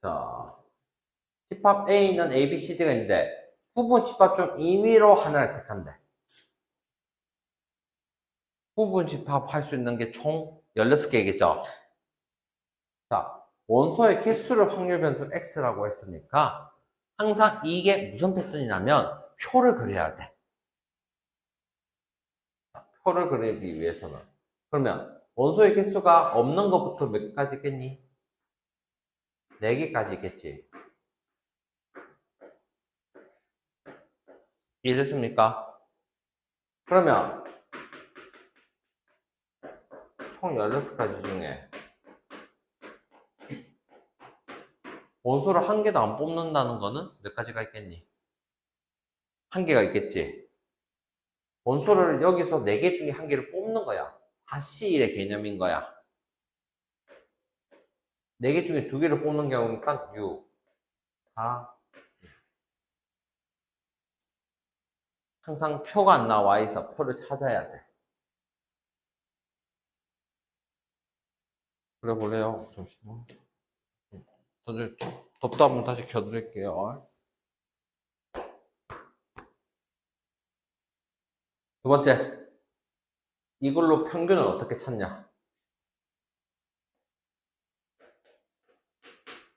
자, 집합 A는 A, B, C, D가 있는데 부분 집합 중 임의로 하나를 택한대. 부분 집합할 수 있는 게 총 16개겠죠? 자, 원소의 개수를 확률 변수 X라고 했으니까 항상 이게 무슨 패턴이냐면 표를 그려야 돼. 표를 그리기 위해서는. 그러면 원소의 개수가 없는 것부터 몇 개까지 있겠니? 4개까지 있겠지. 이해됐습니까? 그러면 총 16가지 중에 원소를 한 개도 안 뽑는다는 거는 몇 가지가 있겠니? 한 개가 있겠지. 원소를 여기서 4개 중에 한 개를 뽑는 거야. 4C1의 개념인 거야. 4개 중에 2개를 뽑는 경우니까 6, 4. 항상 표가 안 나와 있어. 표를 찾아야 돼. 그래 볼래요? 잠시만. 덥다 하면 다시 켜드릴게요. 두 번째, 이걸로 평균은 어떻게 찾냐?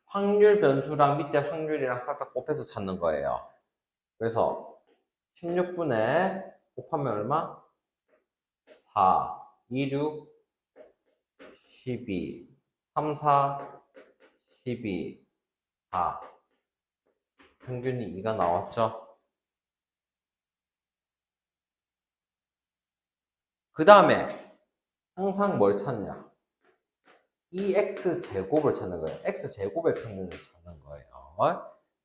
확률 변수랑 밑에 확률이랑 싹 다 곱해서 찾는 거예요. 그래서 16분에 곱하면 얼마? 4, 2, 6, 12, 3, 4, 12, 4. 평균이 2가 나왔죠? 그 다음에 항상 뭘 찾냐? 이 x제곱을 찾는 거예요. x제곱의 평균을 찾는 거예요.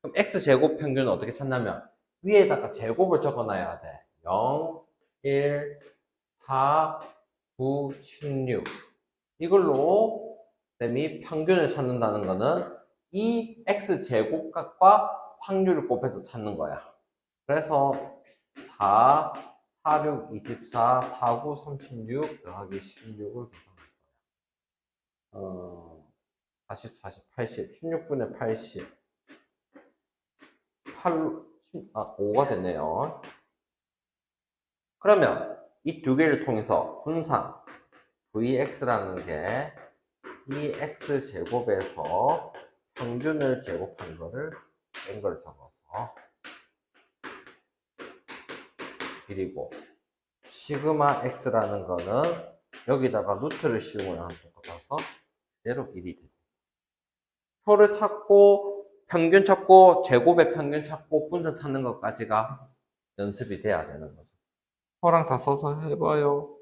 그럼 x제곱 평균은 어떻게 찾냐면 위에다가 제곱을 적어놔야 돼. 0, 1, 4, 9, 16. 이걸로 쌤이 평균을 찾는다는 거는 이 x제곱값과 확률을 곱해서 찾는 거야. 그래서 4, 4, 6, 24, 4, 9, 36 더하기 16을 어, 40, 40, 80, 16분의 80, 8, 5가 됐네요. 그러면 이 두 개를 통해서 분산 Vx라는 게 이 X제곱에서 평균을 제곱한 거를 뺀 걸 적어서 그리고 시그마 X라는 거는 여기다가 루트를 씌우면 똑같아서 그대로 1이 됩니다. 표를 찾고 평균 찾고 제곱의 평균 찾고 분산 찾는 것까지가 연습이 돼야 되는 거죠. 표랑 다 써서 해봐요.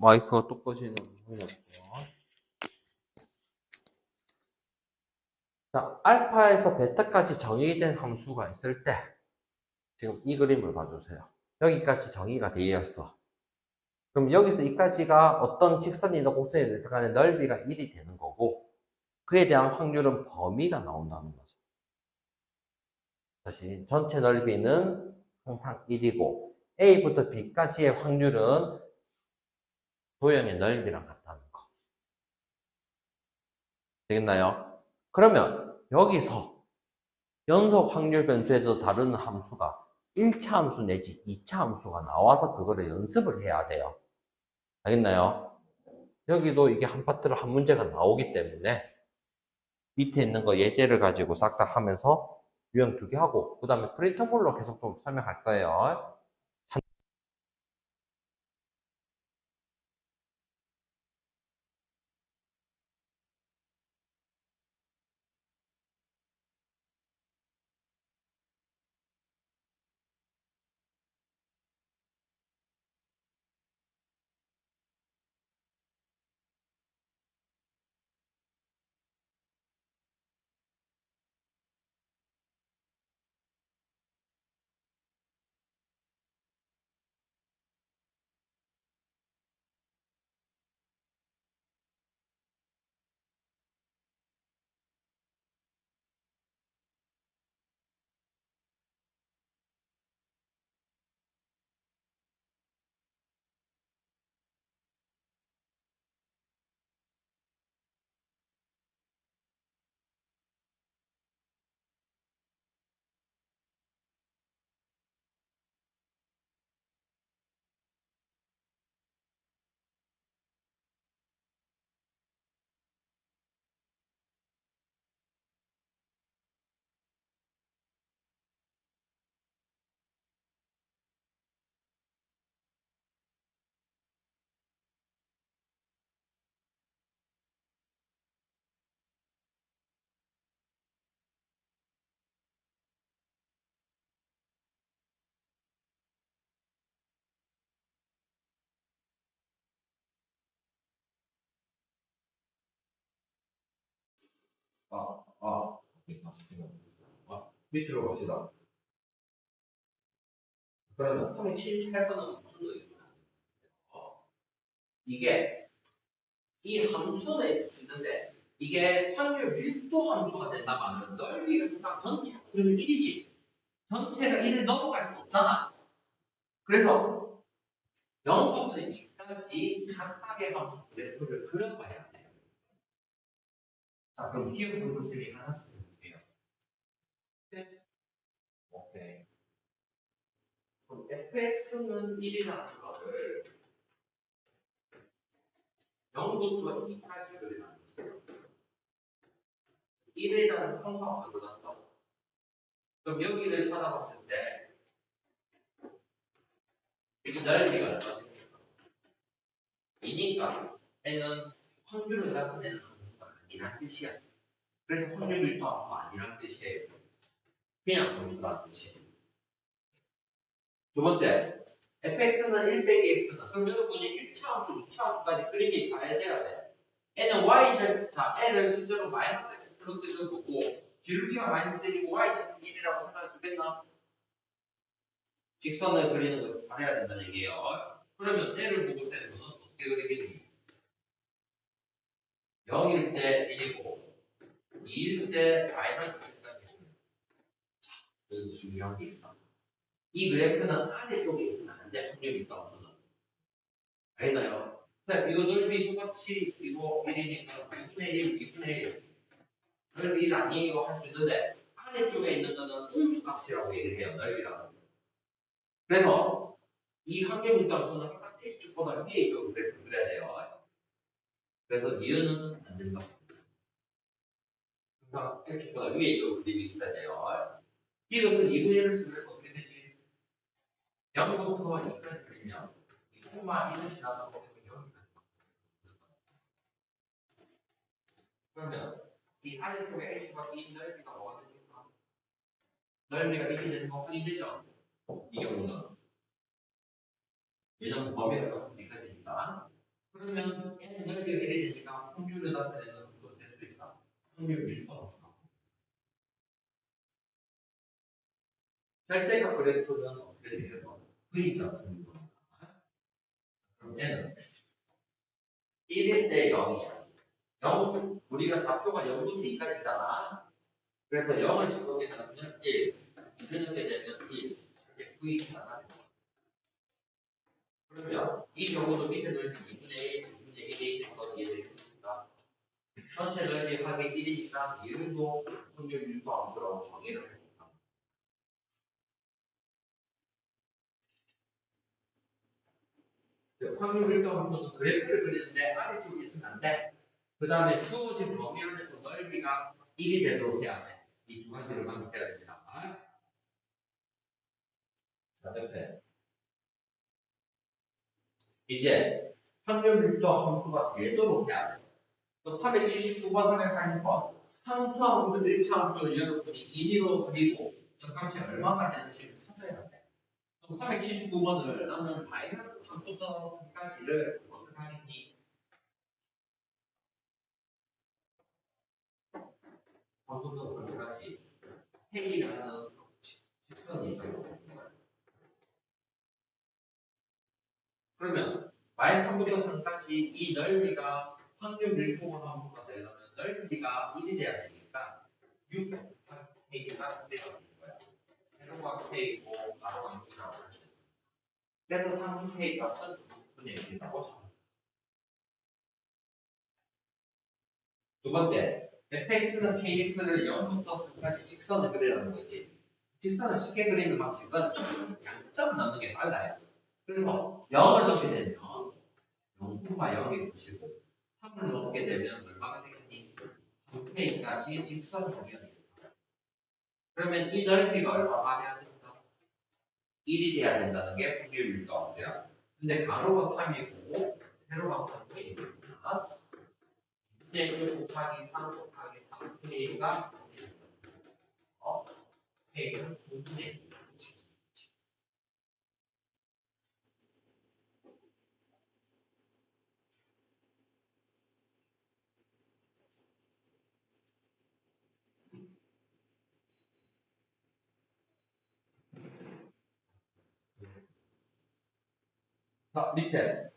마이크가 또 꺼지는 거예요. 자, 알파에서 베타까지 정의된 함수가 있을 때, 지금 이 그림을 봐주세요. 여기까지 정의가 되어 있어. 그럼 여기서 이까지가 어떤 직선이나 곡선이 들어가는 넓이가 1이 되는 거고, 그에 대한 확률은 범위가 나온다는 거죠. 다시, 전체 넓이는 항상 1이고, A부터 B까지의 확률은 도형의 넓이랑 같다는 거. 되겠나요? 그러면 여기서 연속 확률 변수에서 다루는 함수가 1차 함수 내지 2차 함수가 나와서 그거를 연습을 해야 돼요. 알겠나요? 여기도 이게 한 파트로 한 문제가 나오기 때문에 밑에 있는 거 예제를 가지고 싹 다 하면서 유형 2개 하고 그 다음에 프린터볼로 계속 좀 설명할 거예요. 아, 아, 밑으로 갑시다. 그러면 378번은 무슨 의미야? 이게 이 함수는 있는데 이게 확률 밀도 함수가 된다면 넓이가 항상 전체 확률은 1이지. 전체가 1을 넘어갈 수 없잖아. 그래서 0부터 2까지 각각의 함수 그래프를 그려봐야 돼요. 자, 그럼 기억 분수식이 하나씩 해볼게요. 네. 오케이. 그럼 fx는 1이라는 거를 0부터 2까지 그리는 거죠. 1이라는 성성을 불렀어. 그럼 여기를 찾아봤을 때 이 넓이가 얼마나 됩니까? 2니까 n은 확률을 나타내는 함수가 아니란 뜻이야. 그래서 확률 밀도 함수가 아니란 뜻이에요. 그냥 함수라는 뜻이에요. 두 번째, fx는 1 빼기 x는 그럼 여러분이 1차 함수, 2차 함수까지 그림이 잘 돼야 돼. n은 y 자 n을 실제로 마이너스 x 플러스 1을 보고 기울기가 마이너스 1이고 y 1이라고 생각해 주겠나? 직선을 그리는 걸 잘해야 된다는 얘기예요. 그러면 n을 보고 쓰는 거는 어떻게 그리겠니? 0일 때 1이고 2일 때 마이너스 1까지. 자, 여기 중요한 게 있어. 이 그래프는 아래쪽에 있으면 안 돼. 확률이 있다 없어는. 알겠나요? 자, 이거 넓이 똑같이 이거 1이니까 2분의 1, 2분의 1. 넓이 1 아니에요 할 수 있는데 아래쪽에 있는 거는 분수값이라고 얘기를 해요. 넓이라고. 그래서 이 확률 밀도함수는 항상 x축보다 위에 있고 그래프를 그려야 돼요. 그래서 니은은 안 된다. 항상 x축보다 위에 있고 그림이 있어야 돼요. 이것은 2분의 1을 쓰면 어떻게 되지? 0부터 2까지 그리면 2만 1을 지나는 거 그러면 이 아래쪽에 h가 b 넓이가 뭐가 됩니까? 넓이가 이렇게 되는 거 확인되죠? 이 경우는 왜냐면 범위가 어디까지니까 그러면 N 넓이가 1이 되니까 확률을 나타내는 함수가 될 수 있다. 확률 밀도 함수가. 절대값 그래프는 어떻게 되겠어? V자 분모니까. 그럼 N은 1일 때 0이야. 0, 우리가 좌표가 0부터 2까지잖아. 그래서 0을 적게 되면 1, 2를 적게 되면 1. 이렇게 V잖아. 그러면 이 경우도 밑에 넓이 2분의 1, 2분의 1이 된 건 이해되겠습니까? 전체 넓이 합이 1이니까 이름도 확률 밀도 함수라고 정의를 합니다. 확률 밀도 함수는 그래프를 그리는데 아래쪽에 있으면 안 돼. 그 다음에 주어진 범위 안에서 넓이가 1이 되도록 해야 돼. 이 두 가지를 만족해야 됩니다. 자, 옆에. 이제 확률 밀도 함수가 되도록 해야 돼. 또 379번, 380번. 함수하고 1차 함수를 여러분이 임의로 그리고 적합치 얼마가 되는지 찾아야 돼. 또 379번을 나는 마이너스 3부터 3까지를 어떻게 하겠니? 3부터 3까지 K라는 직선이 있다고. 그러면 마이너스 3부터 3까지 이 넓이가 확률 밀도 함수가 되려면 넓이가 1이 돼야 되니까 6 K가 1이라고 되는 거야. 세로가 K고 가로가 6이라고 하지. 그래서 상수 K 값은 6분의 1이라고 잡니다. 두 번째, fx는 kx를 0부터 3까지 직선을 그리라는 거지. 직선을 쉽게 그리는 방식은 양점 넣는 게 빨라요. 그래서 0을 넣게 되면 0가 0이 것이고 3을 넣게 되면 얼마가 되겠니? 2k까지 직선이 되겠다. 그러면 이 넓이가 얼마가 돼야 된다? 1이 돼야 된다는 게 확률 밀도 함수야. 근데 가로가 3이고 세로가 3이니까 1 곱하기 3 곱하기 3K가 K는 5분의 1. 자, 밑에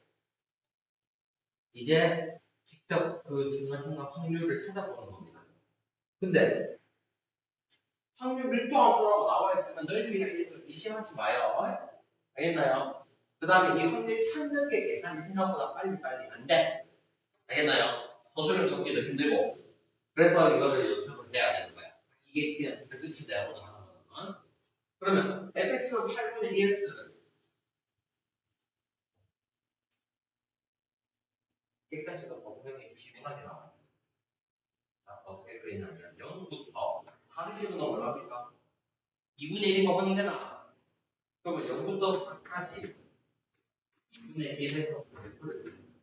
이제 직접 그 중간중간 확률을 찾아보는 겁니다. 근데 확률 밀도 함수라고 나와 있으면 너희들이 의심하지 마요. 알겠나요? 그 다음에 이 확률 찾는 게 계산이 생각보다 빨리 안 돼. 알겠나요? 서술형 적기도 힘들고. 그래서 이거를 연습을 해야 되는 거야. 이게 그냥 끝인데 오늘 하는 거는. 그러면 fx는 8분의 2x를 깨끗이가 서술형이 비문하게 나와요. 자, 어떻게 그리냐면 0부터 4를 집어넣으면 얼마입니까? 2분의 1인 거 확인되나? 그러면 0부터 4까지 2분의 1에서 그래프를 그립니다.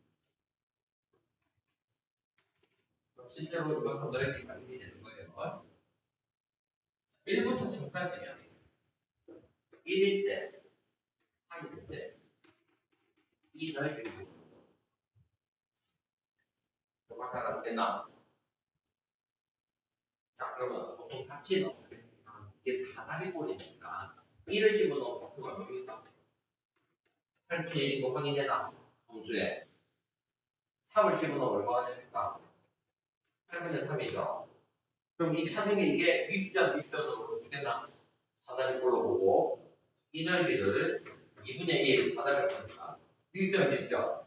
그럼 실제로 이만큼 넓이 확인이 되는 거예요. 1부터 3까지면 1일 때, 4일 때, 이 넓이고 뭐가 잘 안 되나? 자, 그러면 보통 합치는 이게 사다리 꼴이니까 1을 집어넣어서 그거 얼마입니까? 8분의 1인 거 확인되나? 함수에 3을 집어넣으면 얼마가 됩니까? 8분의 3이죠. 그럼 이 찾은 게 이게 윗변, 윗변으로 되겠나? 사다리꼴로 보고 이 넓이를 2분의 1 사다리를 보니까 윗변, 밑변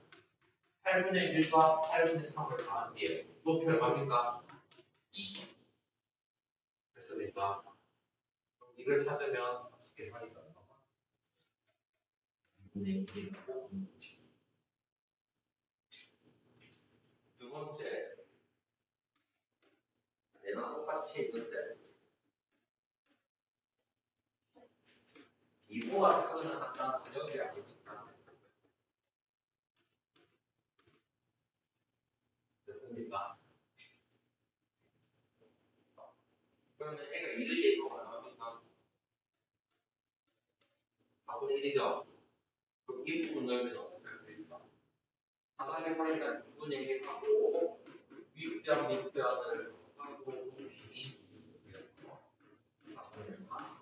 8분의 1과 8분의 3을 더한 뒤에 높이 얼마입니까? 2 됐습니까? 이걸 찾으면 쉽게 하니까 2분의 1이라고 두 번째 얘랑 똑같이 있는데 2보와 표현을 한다는 번역이 아닙니까? 됐습니까? 그러면 애가 1을 얘기하면 얼마입니까? 4분의 1이죠? 그럼 이 부분 넓이는 어떻게 할 수 있어? 하나의 거리가 2분의 1하고 윗변 밑변을 하고 B 4분의 4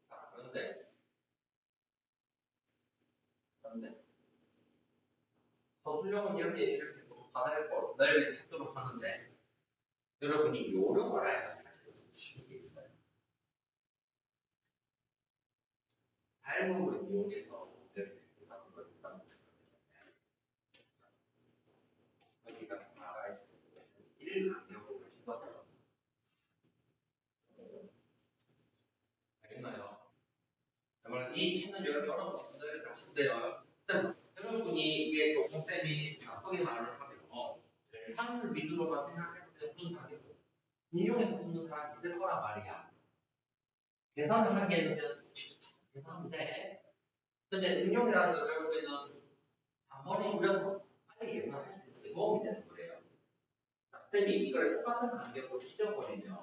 자, 그런데 서술형은 이렇게 받아냈고 넓이 찾도록 하는데 여러분이 요령을 알아야 사실 좀 쉬운 게 있어요. 닮음을 이용해서 여기가 4가 있을 때 1 간격으로 찍었어. 알겠나요? 그러면 이 찾는 여러분 분들 같이 보세요. 여러분이 이게 교통쌤이 바쁘게 말을 하면 계산을 위주로만 생각했을 때 푸는 사람이 있고 인용해서 푸는 사람이 있을 거란 말이야. 계산을 하기에는 계산하면 돼. 근데 응용이라는 걸 결국에는 머리 굴려서 빨리 계산할 수 있는데 도움이 되는 거예요. 쌤이 이걸 똑같은 간격으로 찢어버리면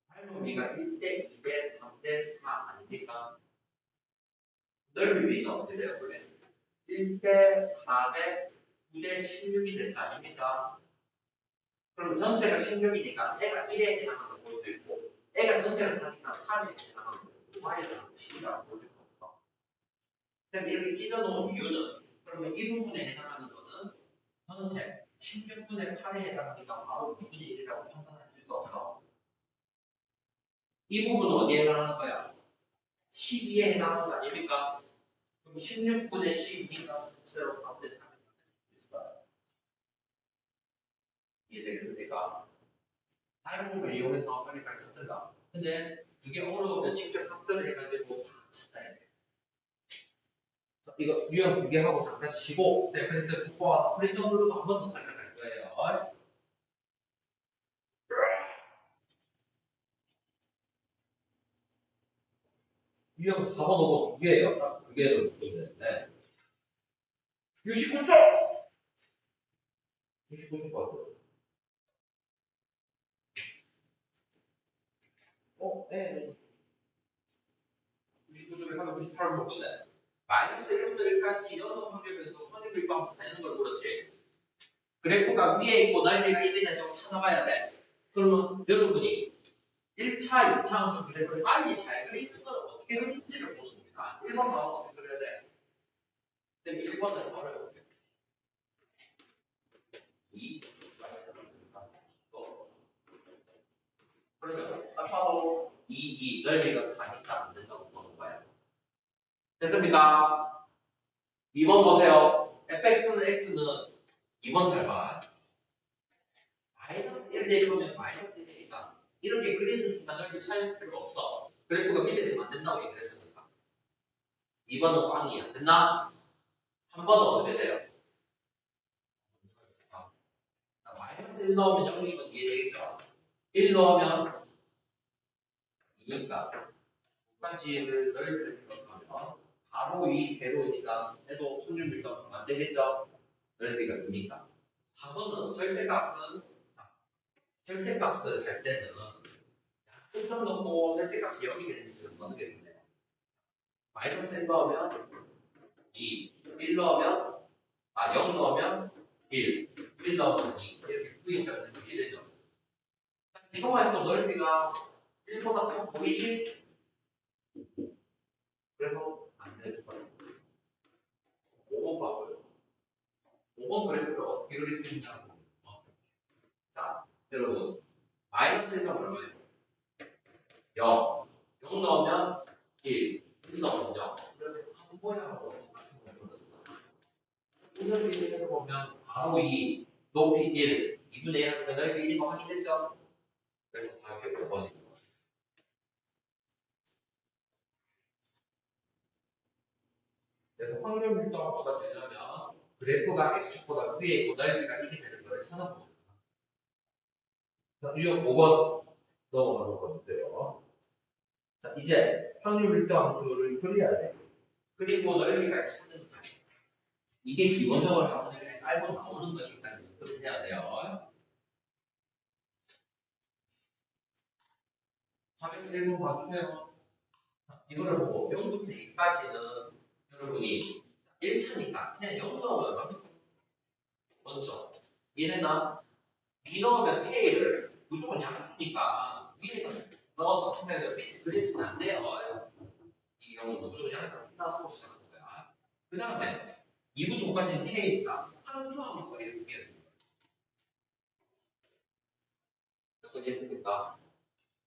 삶의미가 1대 2대 3대 4 아닙니까? 넓이 위가 어떻게 돼요? 원래 1대 4대 9대 16이 될 거 아닙니까? 그럼 전체가 16이니까 애가 1에 해당하는 걸 볼 수 있고 애가 전체가 4니까 3에 해당하는 걸 Y에 해당하는 10이라고 볼 수 없어. 그럼 이렇게 찢어놓은 이유는 그러면 이 부분에 해당하는 거는 전체 16분의 8에 해당하니까 바로 2분의 1이라고 판단할 수 없어. 이 부분은 어디에 해당하는 거야? 12에 해당하는 거 아닙니까? 그럼 16분의 12니까 0 3대 3이 있어요. 이해되겠습니까? 다른 부분을 이용해서 빨리빨리 찾든가. 근데 그게 어려우면 직접 합들을 해가지고 다 찾아야 돼. 이거 유형 공개하고 잠깐 쉬고 프린트 듣고 와서 프린트 누르고 한 번 더 설명할 거예요. 유형 4번, 5번 2개예요. 딱 2개로 되는데 69초! 69초 봤어요. 네. 99점에 하면 98을 먹었네. 마이너스 1부터 1까지 연속 확률에서 선입을 방수 되는 걸 물었지. 그래프가 위에 있고 넓이가 1이냐 좀 찾아봐야 돼. 그러면 여러분이 1차, 2차 함수 그래프를 빨리 잘 그리는 걸 어떻게 그리는지를 보는 겁니다. 1번 나와서 어떻게 그려야 돼? 그럼 1번을 바로 해볼게요. 2, 그러면 아까도 2, 넓이가 4니까 안 된다고 보는 거예요. 됐습니까? 2번 보세요. fx는 x는 2번 잘 봐. 마이너스 1 대입하면 마이너스 1이니까 이렇게 그리는 순간 넓이 차이할 필요가 없어. 그래프가 밑에 있으면 안 된다고 얘기를 했으니까. 2번은 꽝이 안 됐나? 3번은 어떻게 돼요? 마이너스 1 넣으면 0인 건 이해되겠죠? 1 넣으면 2니까 두 가지를 넓이를 생각하면 바로 이 세로니까 해도 확률 밀도가 안 되겠죠? 넓이가 2니까. 4번은 절대값을 할 때는 약분점 넣고 절대값이 0이 되는지 어느 게 있네요. 마이너스 1 넣으면 2, 1 넣으면 0 넣으면 1, 1 넣으면 2 이렇게 V자가 되게 되죠. 이거만 해도 넓이가 1보다 커 보이지? 그래서 안 되는 거예요. 5번 봐줘요. 5번 그래프를 어떻게 그릴 수 있냐고. 자, 여러분 마이너스 1은 얼마예요? 0. 0 넣으면 1, 1 넣으면 0. 이렇게 3모양으로 같은 걸 그렸어요. 오늘 비례를 보면 바로 2, 높이 1, 2분의 1 하니까 넓이 1이 확인됐죠? 그래서 답이 5번입니다. 그래서 확률 밀도 함수가 되려면 그래프가 x축보다 위에 있고 넓이가 1이 되는 걸 찾아보세요. 자, 유형 5번 넘어가는 건데요. 자, 이제 확률 밀도 함수를 그려야 돼요. 그리고 넓이가 찾는 거예요. 이게 기본적으로 나오는 게 알고 나오는 거니까 그렇게 해야 돼요. 다음 1번 봐주세요. 이거를 보고 0부터 2까지는 여러분이 1차니까 그냥 0 넣으면 합니다. 먼저 얘네는 B 넣으면 K를 무조건 양수니까 위에는 넣어서 밑에 그리스는 안 돼요. 이 경우는 무조건 양수를 한다고 시작하는 거야. 그 다음에 2부터 5까지는 K니까 상수함수가 이렇게 됩니다. 이해했습니까?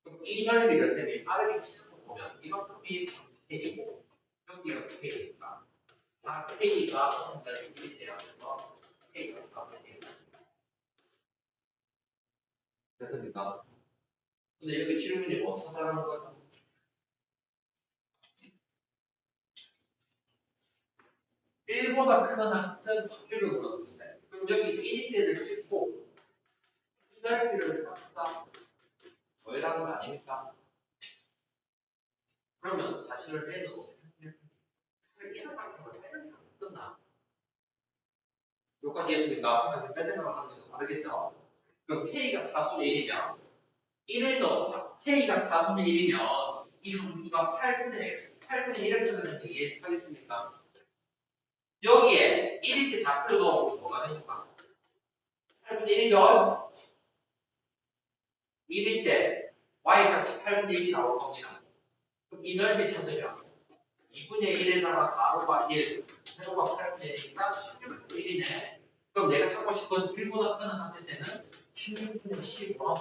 그럼 이 넓이를 쌤이 빠르게 치셔서 보면 이만큼이 3K이고 여기가 K니까 4K가 무슨 넓이 1이 되어서 K가 4분의 1. 됐습니까? 근데 여기 질문이 뭐 찾아라는 거죠? 일보다 크거나 같은 확률을 물었는데 그럼 여기 1일 때를 찍고 이 넓이를 쌓다 더해라는 거 아닙니까? 그러면 사실은 N은 어떻게 하냐? 이상밖에 빼는 게 끝나. 여기까지 했습니까? 생각해 뺄 생각을 하는 게 더 다르겠죠? 그럼 K가 4분의 1이면 1을 넣어 K가 4분의 1이면 이 함수가 8분의 X, 8분의 1X가 되는 거 이해하겠습니까? 여기에 1일 때 좌표를 넣으면 뭐가 됩니까? 8분의 1이죠? 1일 때 Y값이 8분의 1이 나올 겁니다. 그럼 이 넓이 찾으면 2분의 1에다가 가로가 1, 세로가 8분의 1이니까 16분의 1이네. 그럼 내가 찾고 싶은 1보다 크는 함수 때는 16분의 15.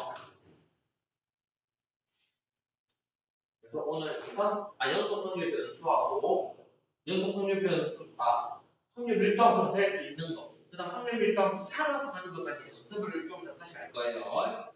그래서 오늘 이건 연속 확률 변수하고 연속 확률 변수가 확률 밀도함수로 될 수 있는 거, 그 다음 확률 밀도함수 찾아서 하는 것까지 연습을 좀 더 다시 할 거예요.